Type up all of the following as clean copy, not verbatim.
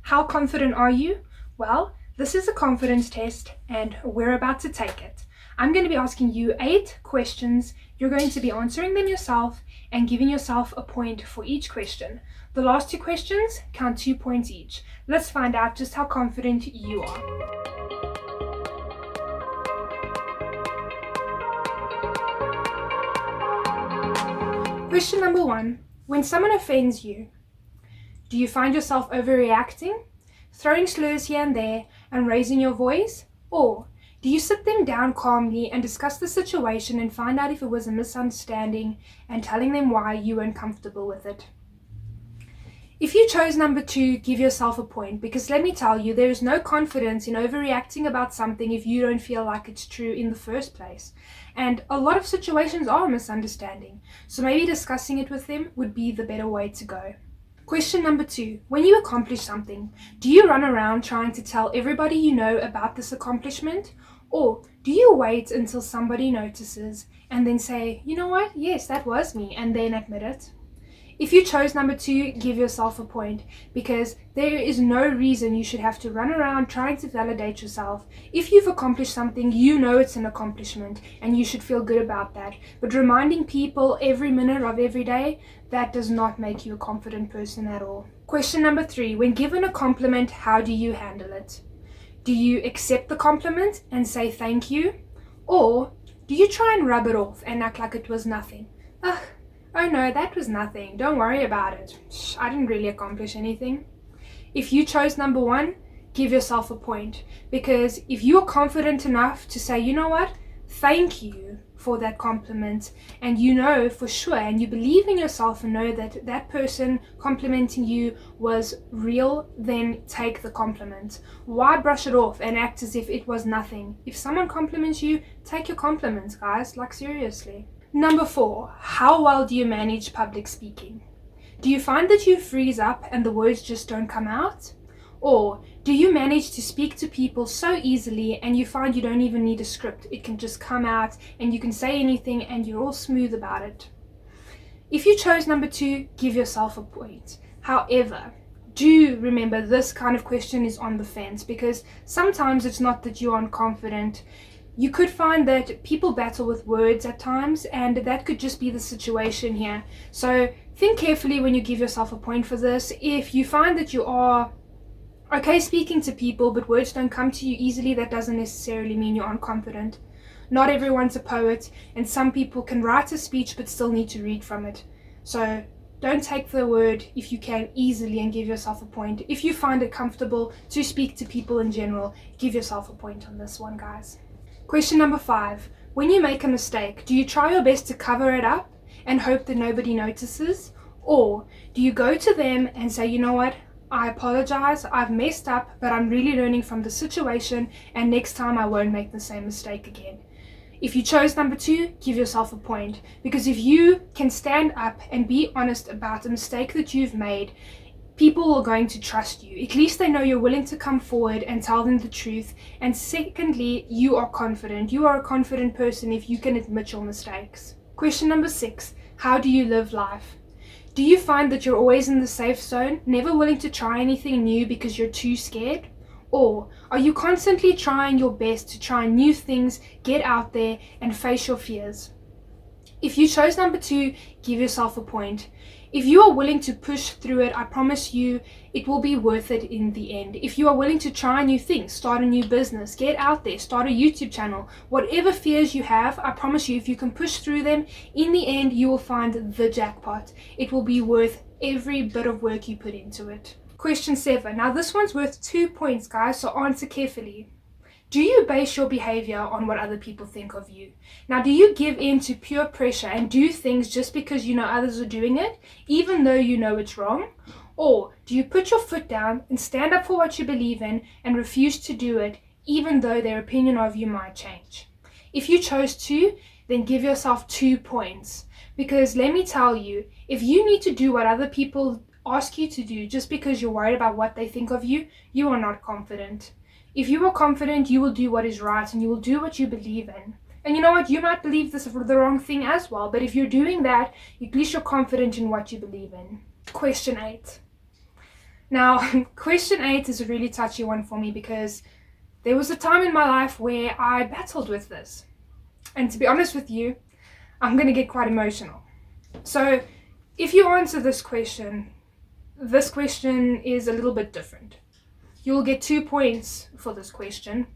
How confident are you? Well, this is a confidence test and we're about to take it. I'm going to be asking you 8 questions. You're going to be answering them yourself and giving yourself a point for each question. The last 2 questions count 2 points each. Let's find out just how confident you are. Question number 1. When someone offends you, do you find yourself overreacting, throwing slurs here and there, and raising your voice? Or do you sit them down calmly and discuss the situation and find out if it was a misunderstanding and telling them why you weren't comfortable with it? If you chose number 2, give yourself a point, because let me tell you, there is no confidence in overreacting about something if you don't feel like it's true in the first place. And a lot of situations are a misunderstanding, so maybe discussing it with them would be the better way to go. Question number 2. When you accomplish something, do you run around trying to tell everybody you know about this accomplishment? Or do you wait until somebody notices and then say, you know what, yes, that was me, and then admit it? If you chose number 2, give yourself a point, because there is no reason you should have to run around trying to validate yourself. If you've accomplished something, you know it's an accomplishment and you should feel good about that. But reminding people every minute of every day, that does not make you a confident person at all. Question number 3, when given a compliment, how do you handle it? Do you accept the compliment and say thank you? Or do you try and rub it off and act like it was nothing? Oh no, that was nothing. Don't worry about it. I didn't really accomplish anything. If you chose number 1, give yourself a point. Because if you are confident enough to say, you know what, thank you for that compliment, and you know for sure, and you believe in yourself and know that that person complimenting you was real, then take the compliment. Why brush it off and act as if it was nothing? If someone compliments you, take your compliments, guys, like seriously. Number 4, how well do you manage public speaking? Do you find that you freeze up and the words just don't come out? Or do you manage to speak to people so easily and you find you don't even need a script? It can just come out and you can say anything and you're all smooth about it. If you chose number 2, give yourself a point. However, do remember this kind of question is on the fence, because sometimes it's not that you aren't confident. You could find that people battle with words at times, and that could just be the situation here. So think carefully when you give yourself a point for this. If you find that you are okay speaking to people but words don't come to you easily, that doesn't necessarily mean you aren't confident. Not everyone's a poet, and some people can write a speech but still need to read from it. So don't take the word if you can easily and give yourself a point. If you find it comfortable to speak to people in general, give yourself a point on this one, guys. Question number 5. When you make a mistake, do you try your best to cover it up and hope that nobody notices? Or do you go to them and say, you know what, I apologize, I've messed up, but I'm really learning from the situation, and next time I won't make the same mistake again? If you chose number 2, give yourself a point, because if you can stand up and be honest about a mistake that you've made, people are going to trust you. At least they know you're willing to come forward and tell them the truth. And secondly, you are confident. You are a confident person if you can admit your mistakes. Question number 6. How do you live life? Do you find that you're always in the safe zone, never willing to try anything new because you're too scared? Or are you constantly trying your best to try new things, get out there, and face your fears? If you chose number 2, give yourself a point. If you are willing to push through it, I promise you it will be worth it in the end. If you are willing to try new things, start a new business, get out there, start a YouTube channel, whatever fears you have, I promise you if you can push through them, in the end you will find the jackpot. It will be worth every bit of work you put into it. Question 7. Now this one's worth 2 points, guys, so answer carefully. Do you base your behavior on what other people think of you? Now, do you give in to pure pressure and do things just because you know others are doing it, even though you know it's wrong? Or do you put your foot down and stand up for what you believe in and refuse to do it, even though their opinion of you might change? If you chose 2, then give yourself 2 points. Because let me tell you, if you need to do what other people ask you to do just because you're worried about what they think of you, you are not confident. If you are confident, you will do what is right and you will do what you believe in. And you know what? You might believe this the wrong thing as well, but if you're doing that, at least you're confident in what you believe in. Question 8. Now, question 8 is a really touchy one for me because there was a time in my life where I battled with this. And to be honest with you, I'm going to get quite emotional. So, if you answer this question is a little bit different. You'll get 2 points for this question.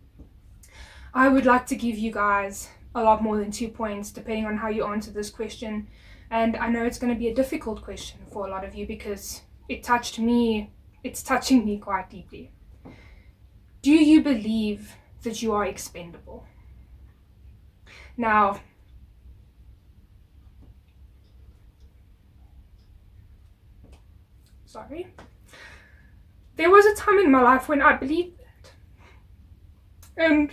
I would like to give you guys a lot more than 2 points depending on how you answer this question. And I know it's going to be a difficult question for a lot of you because it's touching me quite deeply. Do you believe that you are expendable? Now, there was a time in my life when I believed that. And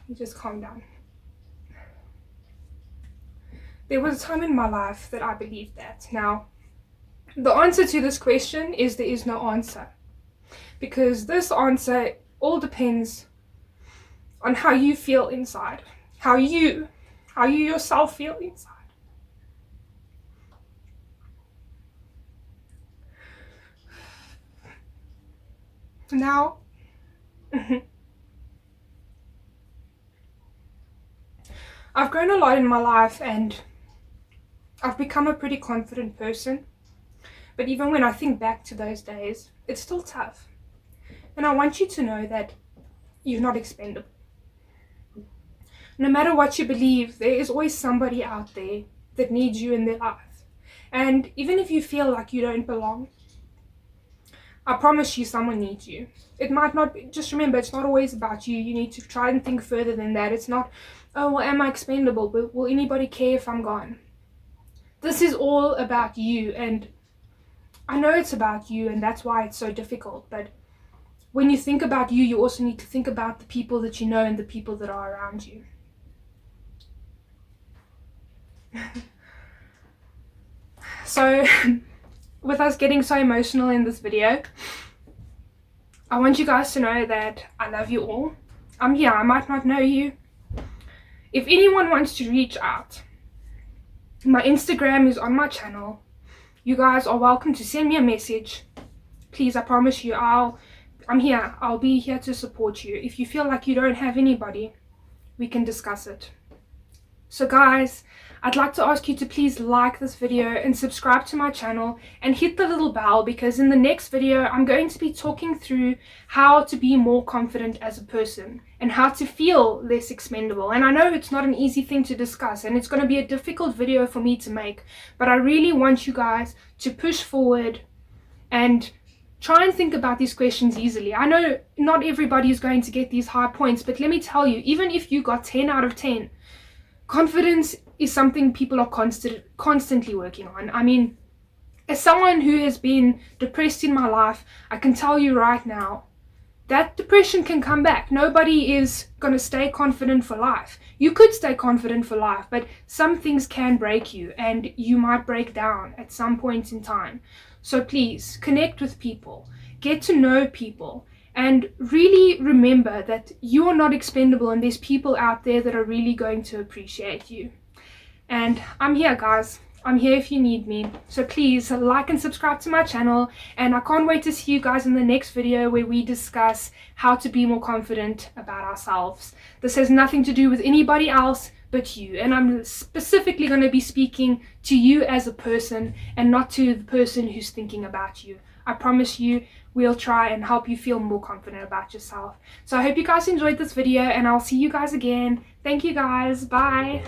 you just calm down. There was a time in my life that I believed that. Now, the answer to this question is there is no answer. Because this answer all depends on how you feel inside. How you yourself feel inside. Now, I've grown a lot in my life and I've become a pretty confident person. But even when I think back to those days, it's still tough. And I want you to know that you're not expendable. No matter what you believe, there is always somebody out there that needs you in their life. And even if you feel like you don't belong, I promise you someone needs you. It might not be, just remember, it's not always about you. You need to try and think further than that. It's not, oh, well, am I expendable? But will anybody care if I'm gone? This is all about you. And I know it's about you, and that's why it's so difficult. But when you think about you, you also need to think about the people that you know and the people that are around you. So, with us getting so emotional in this video, I want you guys to know that I love you all. I'm here. I might not know you. If anyone wants to reach out, my Instagram is on my channel. You guys are welcome to send me a message. Please, I promise you, I'm here. I'll be here to support you. If you feel like you don't have anybody, we can discuss it. So guys, I'd like to ask you to please like this video and subscribe to my channel and hit the little bell, because in the next video I'm going to be talking through how to be more confident as a person and how to feel less expendable. And I know it's not an easy thing to discuss and it's going to be a difficult video for me to make, but I really want you guys to push forward and try and think about these questions easily. I know not everybody is going to get these high points, but let me tell you, even if you got 10 out of 10, confidence is something people are constantly working on. I mean, as someone who has been depressed in my life, I can tell you right now, that depression can come back. Nobody is going to stay confident for life. You could stay confident for life, but some things can break you and you might break down at some point in time. So please, connect with people, get to know people, and really remember that you are not expendable and there's people out there that are really going to appreciate you. And I'm here, guys. I'm here if you need me. So please like and subscribe to my channel, and I can't wait to see you guys in the next video where we discuss how to be more confident about ourselves. This has nothing to do with anybody else but you, and I'm specifically going to be speaking to you as a person and not to the person who's thinking about you. I promise you, we'll try and help you feel more confident about yourself. So I hope you guys enjoyed this video, and I'll see you guys again. Thank you guys. Bye.